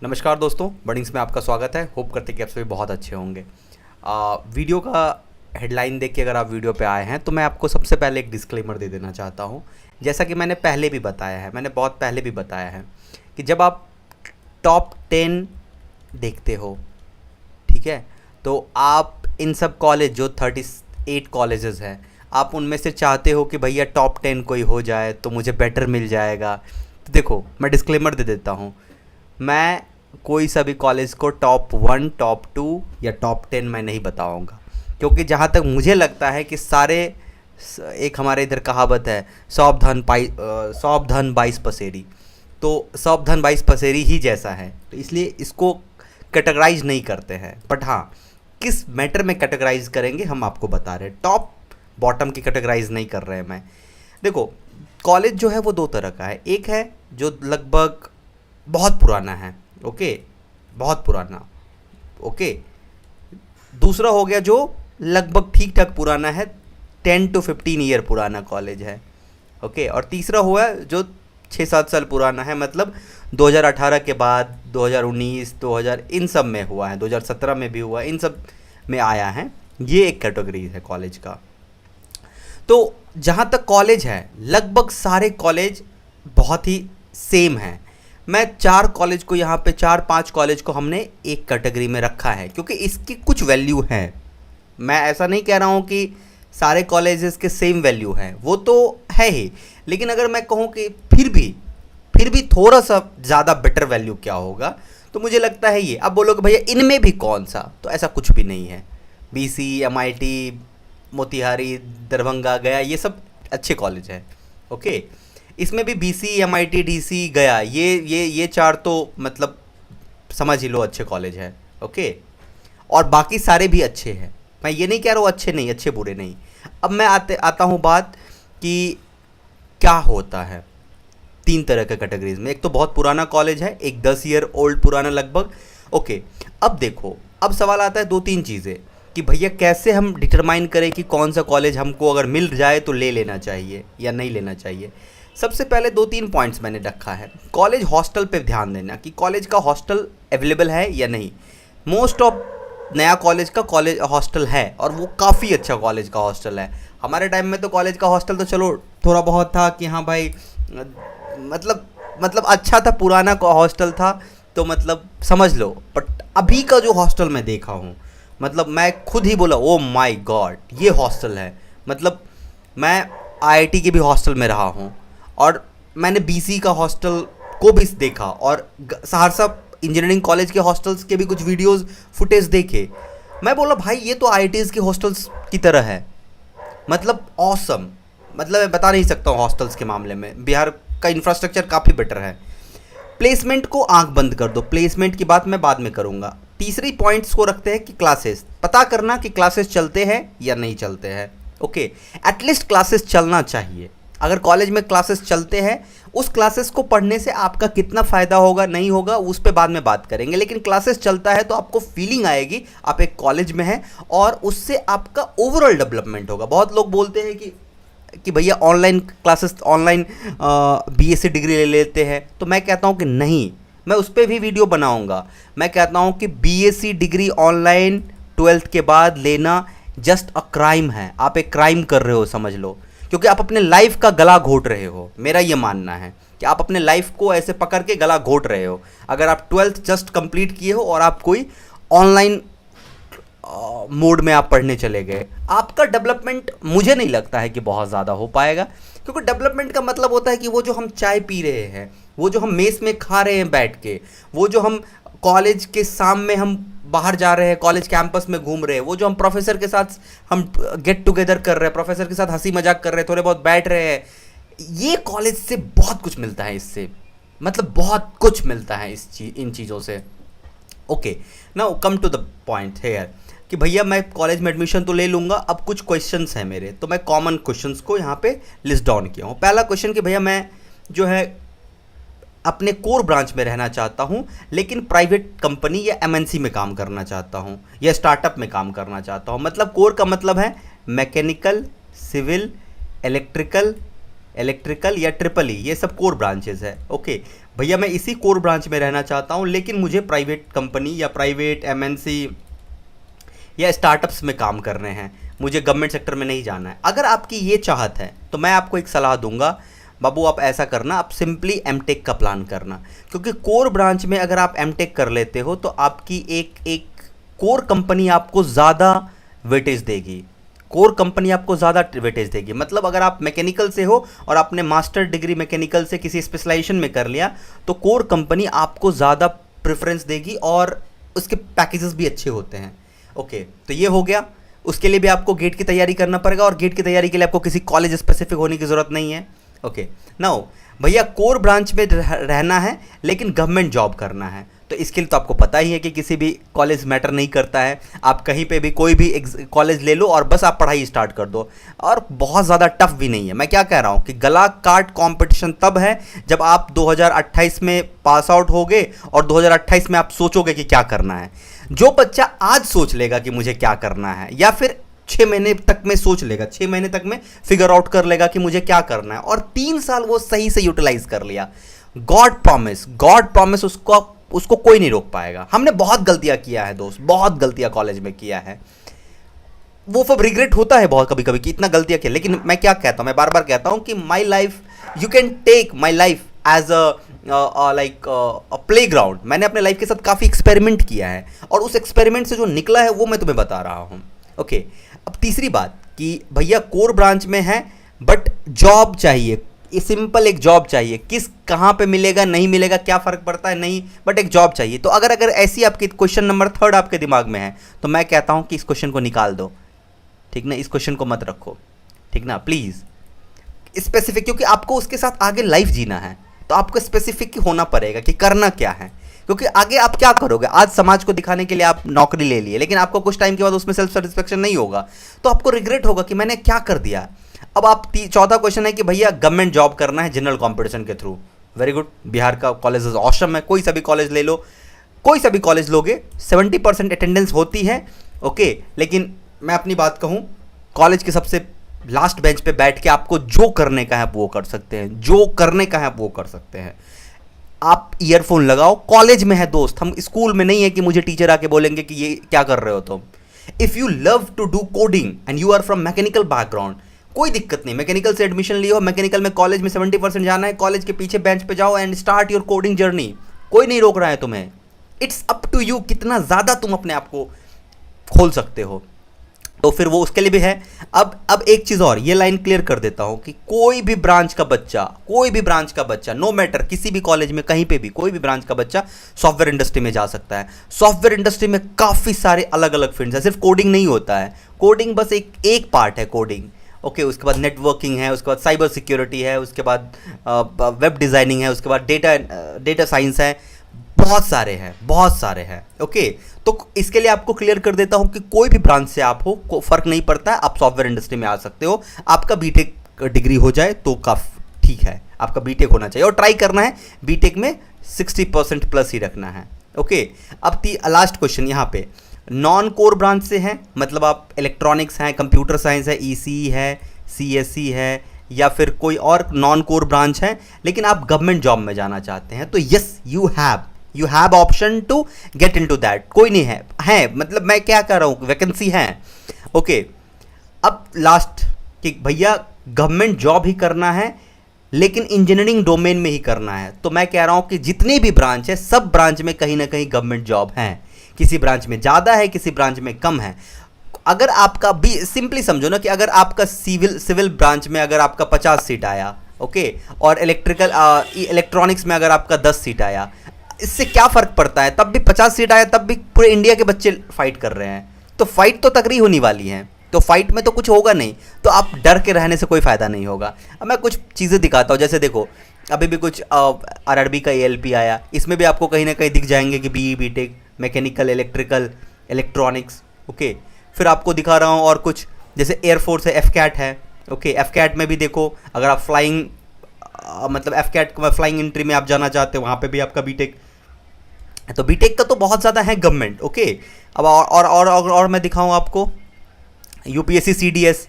नमस्कार दोस्तों, बडिंग्स में आपका स्वागत है। होप करते कि आप सभी बहुत अच्छे होंगे। वीडियो का हेडलाइन देख के अगर आप वीडियो पे आए हैं तो मैं आपको सबसे पहले एक डिस्क्लेमर दे देना चाहता हूँ। जैसा कि मैंने पहले भी बताया है, मैंने बहुत पहले भी बताया है कि जब आप टॉप 10 देखते हो, ठीक है, तो आप इन सब कॉलेज जो 38 कॉलेजेस हैं, आप उनमें से चाहते हो कि भैया टॉप 10 कोई हो जाए तो मुझे बेटर मिल जाएगा। तो देखो, मैं डिस्क्लेमर दे देता हूँ, मैं कोई सा भी कॉलेज को टॉप 1, टॉप 2 या टॉप 10 मैं नहीं बताऊंगा, क्योंकि जहाँ तक मुझे लगता है कि सारे, एक हमारे इधर कहावत है, सौ धन 22 पसेरी, तो सौ धन 22 पसेरी ही जैसा है, तो इसलिए इसको कैटेगराइज नहीं करते हैं। बट हाँ, किस मैटर में कैटेगराइज करेंगे हम आपको बता रहे हैं। टॉप बॉटम की कैटेगराइज नहीं कर रहे हैं मैं। देखो, कॉलेज जो है वो दो तरह का है। एक है जो लगभग बहुत पुराना है, ओके, बहुत पुराना, ओके। दूसरा हो गया जो लगभग ठीक ठाक पुराना है, 10 to 15 ईयर पुराना कॉलेज है, ओके। और तीसरा हुआ जो 6-7 साल पुराना है, मतलब 2018 के बाद 2019, 2000 इन सब में हुआ है, 2017 में भी हुआ, इन सब में आया है। ये एक कैटेगरी है कॉलेज का। तो जहाँ तक कॉलेज है, लगभग सारे कॉलेज बहुत ही सेम हैं। मैं 4 कॉलेज को यहाँ पे, 4-5 कॉलेज को हमने एक कैटेगरी में रखा है, क्योंकि इसकी कुछ वैल्यू है। मैं ऐसा नहीं कह रहा हूँ कि सारे कॉलेजेस के सेम वैल्यू है, वो तो है ही, लेकिन अगर मैं कहूँ कि फिर भी थोड़ा सा ज़्यादा बेटर वैल्यू क्या होगा, तो मुझे लगता है ये। अब बोलोगे भैया इनमें भी कौन सा, तो ऐसा कुछ भी नहीं है। BC, MIT, मोतिहारी, दरभंगा, गया, ये सब अच्छे कॉलेज हैं, ओके। इसमें भी BC, MIT, DC, गया, ये 4 तो मतलब समझ ही लो अच्छे कॉलेज है, ओके। और बाकी सारे भी अच्छे हैं, मैं ये नहीं कह रहा हूँ अच्छे नहीं, अच्छे बुरे नहीं। अब मैं आता हूँ बात कि क्या होता है 3 तरह के कैटेगरीज में। एक तो बहुत पुराना कॉलेज है, एक 10 ईयर ओल्ड पुराना लगभग, ओके। अब देखो, अब सवाल आता है 2-3 चीज़ें कि भैया कैसे हम डिटरमाइन करें कि कौन सा कॉलेज हमको अगर मिल जाए तो ले लेना चाहिए या नहीं लेना चाहिए। सबसे पहले 2-3 पॉइंट्स मैंने रखा है। कॉलेज हॉस्टल पे ध्यान देना कि कॉलेज का हॉस्टल अवेलेबल है या नहीं। मोस्ट ऑफ नया कॉलेज का कॉलेज हॉस्टल है, और वो काफ़ी अच्छा कॉलेज का हॉस्टल है। हमारे टाइम में तो कॉलेज का हॉस्टल तो चलो थोड़ा बहुत था कि हाँ भाई, मतलब अच्छा था, पुराना हॉस्टल था, तो मतलब समझ लो। बट अभी का जो हॉस्टल मैं देखा हूँ, मतलब मैं खुद ही बोला ओ माय गॉड, ये हॉस्टल है। मतलब मैं IIT के भी हॉस्टल में रहा हूँ, और मैंने BC का हॉस्टल को भी देखा, और सहरसा इंजीनियरिंग कॉलेज के हॉस्टल्स के भी कुछ वीडियोस फुटेज देखे। मैं बोला भाई ये तो IITs के हॉस्टल्स की तरह है, मतलब ऑसम। मतलब मैं बता नहीं सकता हूँ, हॉस्टल्स के मामले में बिहार का इंफ्रास्ट्रक्चर काफ़ी बेटर है। प्लेसमेंट को आंख बंद कर दो, प्लेसमेंट की बात मैं बाद में करूँगा। तीसरी पॉइंट्स को रखते हैं कि क्लासेस, पता करना कि क्लासेस चलते हैं या नहीं चलते हैं, ओके। एटलीस्ट क्लासेस चलना चाहिए। अगर कॉलेज में क्लासेस चलते हैं, उस क्लासेस को पढ़ने से आपका कितना फ़ायदा होगा नहीं होगा उस पर बाद में बात करेंगे, लेकिन क्लासेस चलता है तो आपको फीलिंग आएगी आप एक कॉलेज में हैं, और उससे आपका ओवरऑल डेवलपमेंट होगा। बहुत लोग बोलते हैं कि भैया online classes, online BSc degree ले लेते हैं, तो मैं कहता हूँ कि नहीं, मैं उस पर भी वीडियो बनाऊँगा। मैं कहता हूँ कि BSc डिग्री ऑनलाइन 12th के बाद लेना जस्ट अ क्राइम है। आप एक क्राइम कर रहे हो, समझ लो, क्योंकि आप अपने लाइफ का गला घोट रहे हो। मेरा ये मानना है कि आप अपने लाइफ को ऐसे पकड़ के गला घोट रहे हो। अगर आप 12th जस्ट कंप्लीट किए हो और आप कोई ऑनलाइन मोड में आप पढ़ने चले गए, आपका डेवलपमेंट मुझे नहीं लगता है कि बहुत ज़्यादा हो पाएगा। क्योंकि डेवलपमेंट का मतलब होता है कि वो जो हम चाय पी रहे हैं, वो जो हम मेस में खा रहे हैं बैठ के, वो जो हम कॉलेज के सामने हम बाहर जा रहे हैं, कॉलेज कैंपस में घूम रहे हैं, वो जो हम प्रोफेसर के साथ हम गेट टुगेदर कर रहे हैं, प्रोफेसर के साथ हंसी मजाक कर रहे हैं, थोड़े बहुत बैठ रहे हैं, ये कॉलेज से बहुत कुछ मिलता है। इससे मतलब बहुत कुछ मिलता है इन चीज़ों से, okay. Now come to the point here कि भैया मैं कॉलेज में एडमिशन तो ले लूँगा। अब कुछ क्वेश्चंस हैं मेरे, तो मैं कॉमन क्वेश्चंस को यहाँ पे लिस्ट डाउन किया हूँ। पहला क्वेश्चन कि भैया मैं जो है अपने कोर ब्रांच में रहना चाहता हूँ, लेकिन प्राइवेट कंपनी या MNC में काम करना चाहता हूँ, या स्टार्टअप में काम करना चाहता हूँ। मतलब कोर का मतलब है मैकेनिकल, सिविल, इलेक्ट्रिकल या ट्रिपल ई, ये सब कोर ब्रांचेस है, ओके। भैया मैं इसी कोर ब्रांच में रहना चाहता हूँ, लेकिन मुझे प्राइवेट कंपनी या प्राइवेट एमएनसी या स्टार्टअप्स में काम करने हैं, मुझे गवर्नमेंट सेक्टर में नहीं जाना है। अगर आपकी ये चाहत है तो मैं आपको एक सलाह दूंगा, बाबू आप ऐसा करना, आप सिंपली एमटेक का प्लान करना, क्योंकि कोर ब्रांच में अगर आप एमटेक कर लेते हो तो आपकी एक कोर कंपनी आपको ज़्यादा वेटेज देगी। कोर कंपनी आपको ज़्यादा वेटेज देगी, मतलब अगर आप मैकेनिकल से हो और आपने मास्टर डिग्री मैकेनिकल से किसी स्पेशलाइजेशन में कर लिया तो कोर कंपनी आपको ज़्यादा प्रेफरेंस देगी और उसके पैकेजेस भी अच्छे होते हैं। ओके, तो ये हो गया। उसके लिए भी आपको गेट की तैयारी करना पड़ेगा और गेट की तैयारी के लिए आपको किसी कॉलेज स्पेसिफिक होने की ज़रूरत नहीं है। ओके, नाउ भैया कोर ब्रांच में रहना है लेकिन गवर्नमेंट जॉब करना है, तो इसके लिए तो आपको पता ही है कि किसी भी कॉलेज मैटर नहीं करता है। आप कहीं पे भी कोई भी कॉलेज ले लो और बस आप पढ़ाई स्टार्ट कर दो, और बहुत ज़्यादा टफ भी नहीं है। मैं क्या कह रहा हूँ कि गला काट कंपटीशन तब है जब आप 2028 में पास आउट होगे और 2028 में आप सोचोगे कि क्या करना है। जो बच्चा आज सोच लेगा कि मुझे क्या करना है, या फिर 6 महीने तक में सोच लेगा, 6 महीने तक में फिगर आउट कर लेगा कि मुझे क्या करना है, और 3 साल वो सही से यूटिलाइज कर लिया, गॉड प्रॉमिस उसको कोई नहीं रोक पाएगा। हमने बहुत गलतियां किया है दोस्त, बहुत गलतियां कॉलेज में किया है, वो सब रिग्रेट होता है बहुत कभी कभी कि इतना गलतियां किया। लेकिन मैं क्या कहता हूं, मैं बार बार कहता हूं कि my life, you can take my life as like a playground. मैंने अपने लाइफ के साथ काफ़ी एक्सपेरिमेंट किया है और उस एक्सपेरिमेंट से जो निकला है वो मैं तुम्हें बता रहा हूँ। ओके, अब तीसरी बात कि भैया कोर ब्रांच में है बट जॉब चाहिए, ये सिंपल एक जॉब चाहिए। किस कहाँ पे मिलेगा नहीं मिलेगा क्या फ़र्क पड़ता है, नहीं, बट एक जॉब चाहिए। तो अगर ऐसी आपकी क्वेश्चन नंबर 3 आपके दिमाग में है तो मैं कहता हूँ कि इस क्वेश्चन को निकाल दो, ठीक ना, इस क्वेश्चन को मत रखो, ठीक ना, प्लीज़ स्पेसिफिक, क्योंकि आपको उसके साथ आगे लाइफ जीना है तो आपको स्पेसिफिक होना पड़ेगा कि करना क्या है। क्योंकि आगे आप क्या करोगे, आज समाज को दिखाने के लिए आप नौकरी ले लिए, लेकिन आपको कुछ टाइम के बाद उसमें सेल्फ सेटिस्फेक्शन नहीं होगा तो आपको रिग्रेट होगा कि मैंने क्या कर दिया। अब आप चौथा क्वेश्चन है कि भैया गवर्नमेंट जॉब करना है जनरल कंपटीशन के थ्रू। वेरी गुड, बिहार का कॉलेज ऑसम है, कोई सा भी कॉलेज ले लो, कोई सा भी कॉलेज लोगे 70% अटेंडेंस होती है। ओके, लेकिन मैं अपनी बात कहूँ, कॉलेज के सबसे लास्ट बेंच पे बैठ के आपको जो करने का है आप वो कर सकते हैं, जो करने का है आप वो कर सकते हैं। आप ईयरफोन लगाओ, कॉलेज में है दोस्त, हम स्कूल में नहीं है कि मुझे टीचर आके बोलेंगे कि ये क्या कर रहे हो तुम। If you love to do coding and you are from mechanical background, कोई दिक्कत नहीं, मैकेनिकल से एडमिशन लियो, मैकेनिकल में कॉलेज में 70% जाना है, कॉलेज के पीछे बेंच पे जाओ and start your coding journey, कोई नहीं रोक रहा है तुम्हें। इट्स अप टू यू कितना ज़्यादा तुम अपने आप को खोल सकते हो, तो फिर वो उसके लिए भी है। अब एक चीज़ और, ये लाइन क्लियर कर देता हूँ कि कोई भी ब्रांच का बच्चा नो मैटर, किसी भी कॉलेज में कहीं पे भी कोई भी ब्रांच का बच्चा सॉफ्टवेयर इंडस्ट्री में जा सकता है। सॉफ्टवेयर इंडस्ट्री में काफ़ी सारे अलग अलग फील्ड्स हैं, सिर्फ कोडिंग नहीं होता है, कोडिंग बस एक पार्ट है कोडिंग। ओके, उसके बाद नेटवर्किंग है, उसके बाद साइबर सिक्योरिटी है, उसके बाद वेब डिज़ाइनिंग है, उसके बाद डेटा साइंस है, बहुत सारे हैं। ओके, तो इसके लिए आपको क्लियर कर देता हूं कि कोई भी ब्रांच से आप हो, को फर्क नहीं पड़ता है, आप सॉफ्टवेयर इंडस्ट्री में आ सकते हो। आपका बीटेक डिग्री हो जाए तो काफ़ी ठीक है, आपका बीटेक होना चाहिए और ट्राई करना है बीटेक में 60% प्लस ही रखना है। ओके, अब लास्ट क्वेश्चन यहाँ पे, नॉन कोर ब्रांच से हैं, मतलब आप इलेक्ट्रॉनिक्स हैं, कंप्यूटर साइंस है, ईसी है, सीएससी है, या फिर कोई और नॉन कोर ब्रांच है, लेकिन आप गवर्नमेंट जॉब में जाना चाहते हैं, तो yes you have option to get into that. कोई नहीं है मतलब मैं क्या कर रहा हूँ, वैकेंसी है। ओके, अब लास्ट कि भैया गवर्नमेंट जॉब ही करना है लेकिन इंजीनियरिंग डोमेन में ही करना है, तो मैं कह रहा हूँ कि जितने भी ब्रांच है सब ब्रांच में कहीं ना कहीं गवर्नमेंट जॉब है, किसी ब्रांच में ज़्यादा है, किसी ब्रांच में कम है। अगर आपका भी सिंपली समझो ना कि अगर आपका सिविल ब्रांच में अगर आपका 50 सीट आया, ओके, और इलेक्ट्रॉनिक्स में अगर आपका 10 सीट आया, इससे क्या फ़र्क पड़ता है, तब भी 50 सीट आया तब भी पूरे इंडिया के बच्चे फाइट कर रहे हैं, तो फाइट तो तकरीर होने वाली है, तो फाइट में तो कुछ होगा नहीं, तो आप डर के रहने से कोई फ़ायदा नहीं होगा। अब मैं कुछ चीज़ें दिखाता हूँ, जैसे देखो अभी भी कुछ आरआरबी का एएलपी आया, इसमें भी आपको कहीं ना कहीं दिख जाएंगे कि BE BTech mechanical electrical electronics. Okay, फिर आपको दिखा रहा हूँ और कुछ, जैसे एयरफोर्स है, एफकैट है। ओके, एफकैट में भी देखो, अगर आप फ्लाइंग मतलब एफकैट फ्लाइंग एंट्री में आप जाना चाहते हो, वहाँ पे भी आपका बीटेक, तो बीटेक का तो बहुत ज़्यादा है गवर्नमेंट। ओके, अब और मैं दिखाऊँ आपको यूपीएससी सीडीएस।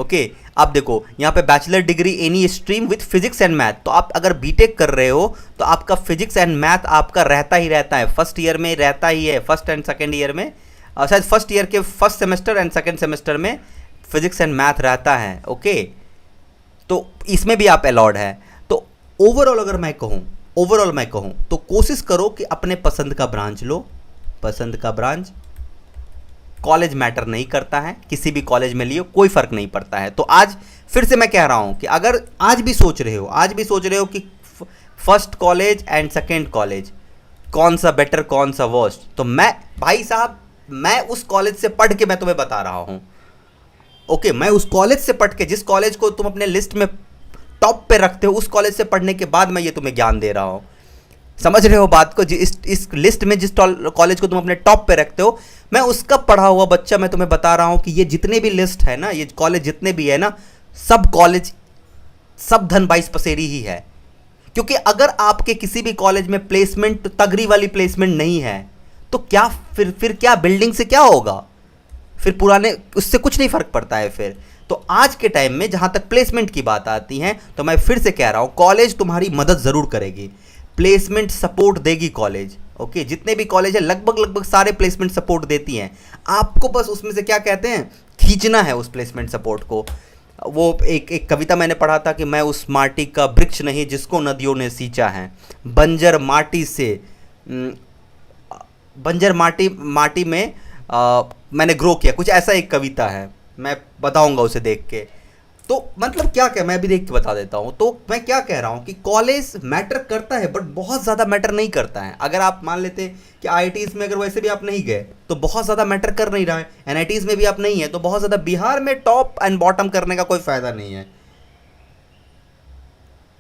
ओके आप देखो यहाँ पे bachelor degree any stream with physics and math, तो आप अगर बीटेक कर रहे हो तो आपका फिजिक्स एंड मैथ आपका रहता ही रहता है, फर्स्ट ईयर में रहता ही है, फर्स्ट एंड सेकेंड ईयर में, शायद फर्स्ट ईयर के first semester and second semester में फिजिक्स एंड मैथ रहता है। ओके तो इसमें भी आप अलाउड है। तो ओवरऑल अगर मैं कहूँ तो कोशिश करो कि अपने पसंद का ब्रांच लो, पसंद का ब्रांच, कॉलेज मैटर नहीं करता है, किसी भी कॉलेज में लियो कोई फ़र्क नहीं पड़ता है। तो आज फिर से मैं कह रहा हूँ कि अगर आज भी सोच रहे हो कि first college and second college कौन सा बेटर कौन सा वर्स्ट, तो मैं भाई साहब मैं उस कॉलेज से पढ़ के मैं तुम्हें बता रहा हूँ। ओके मैं उस कॉलेज से पढ़ के, जिस कॉलेज को तुम अपने लिस्ट में टॉप पे रखते हो, उस कॉलेज से पढ़ने के बाद मैं ये तुम्हें ज्ञान दे रहा हूँ। समझ रहे हो बात को? इस लिस्ट में जिस कॉलेज को तुम अपने टॉप पे रखते हो, मैं उसका पढ़ा हुआ बच्चा मैं तुम्हें बता रहा हूँ कि ये जितने भी लिस्ट है ना, ये कॉलेज जितने भी है ना, सब कॉलेज सब धन बाईस पसेरी ही है। क्योंकि अगर आपके किसी भी कॉलेज में प्लेसमेंट, तगड़ी वाली प्लेसमेंट नहीं है, तो क्या फिर क्या बिल्डिंग से क्या होगा? फिर पुराने उससे कुछ नहीं फर्क पड़ता है फिर। तो आज के टाइम में जहाँ तक प्लेसमेंट की बात आती है, तो मैं फिर से कह रहा हूँ कॉलेज तुम्हारी मदद ज़रूर करेगी, प्लेसमेंट सपोर्ट देगी कॉलेज। ओके जितने भी कॉलेज है लगभग सारे प्लेसमेंट सपोर्ट देती हैं। आपको बस उसमें से क्या कहते हैं, खींचना है उस प्लेसमेंट सपोर्ट को। वो एक कविता मैंने पढ़ा था कि मैं उस माटी का वृक्ष नहीं जिसको नदियों ने सींचा है, बंजर माटी में मैंने ग्रो किया, कुछ ऐसा एक कविता है, मैं बताऊंगा उसे देख के। तो मतलब क्या मैं भी देख के बता देता हूँ। तो मैं क्या कह रहा हूँ कि कॉलेज मैटर करता है बट बहुत ज़्यादा मैटर नहीं करता है। अगर आप मान लेते कि आईआईटीज़ में अगर वैसे भी आप नहीं गए तो बहुत ज़्यादा मैटर कर नहीं रहा है, एनआईटीज़ में भी आप नहीं है तो बहुत ज़्यादा, बिहार में टॉप एंड बॉटम करने का कोई फ़ायदा नहीं है।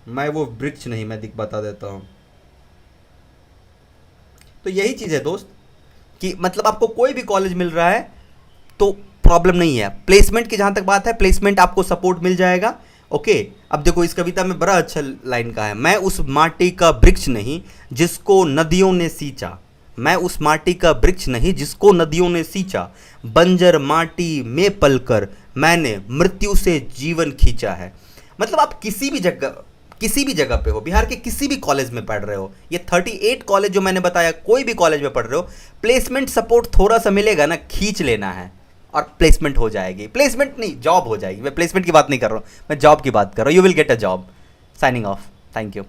मैं वो वृक्ष नहीं, मैं बता देता हूँ। तो यही चीज़ है दोस्त कि मतलब आपको कोई भी कॉलेज मिल रहा है तो प्रॉब्लम नहीं है। प्लेसमेंट की जहाँ तक बात है, प्लेसमेंट आपको सपोर्ट मिल जाएगा। ओके अब देखो इस कविता में बड़ा अच्छा लाइन का है, मैं उस माटी का वृक्ष नहीं जिसको नदियों ने सींचा, मैं उस माटी का वृक्ष नहीं जिसको नदियों ने सींचा, बंजर माटी में पलकर मैंने मृत्यु से जीवन खींचा है। मतलब आप किसी भी जगह पे हो, बिहार के किसी भी कॉलेज में पढ़ रहे हो, ये 38 कॉलेज जो मैंने बताया, कोई भी कॉलेज में पढ़ रहे हो, प्लेसमेंट सपोर्ट थोड़ा सा मिलेगा ना, खींच लेना है और प्लेसमेंट हो जाएगी। प्लेसमेंट नहीं, जॉब हो जाएगी। मैं प्लेसमेंट की बात नहीं कर रहा हूँ, मैं जॉब की बात कर रहा हूँ। You will get a job. Signing off. Thank you.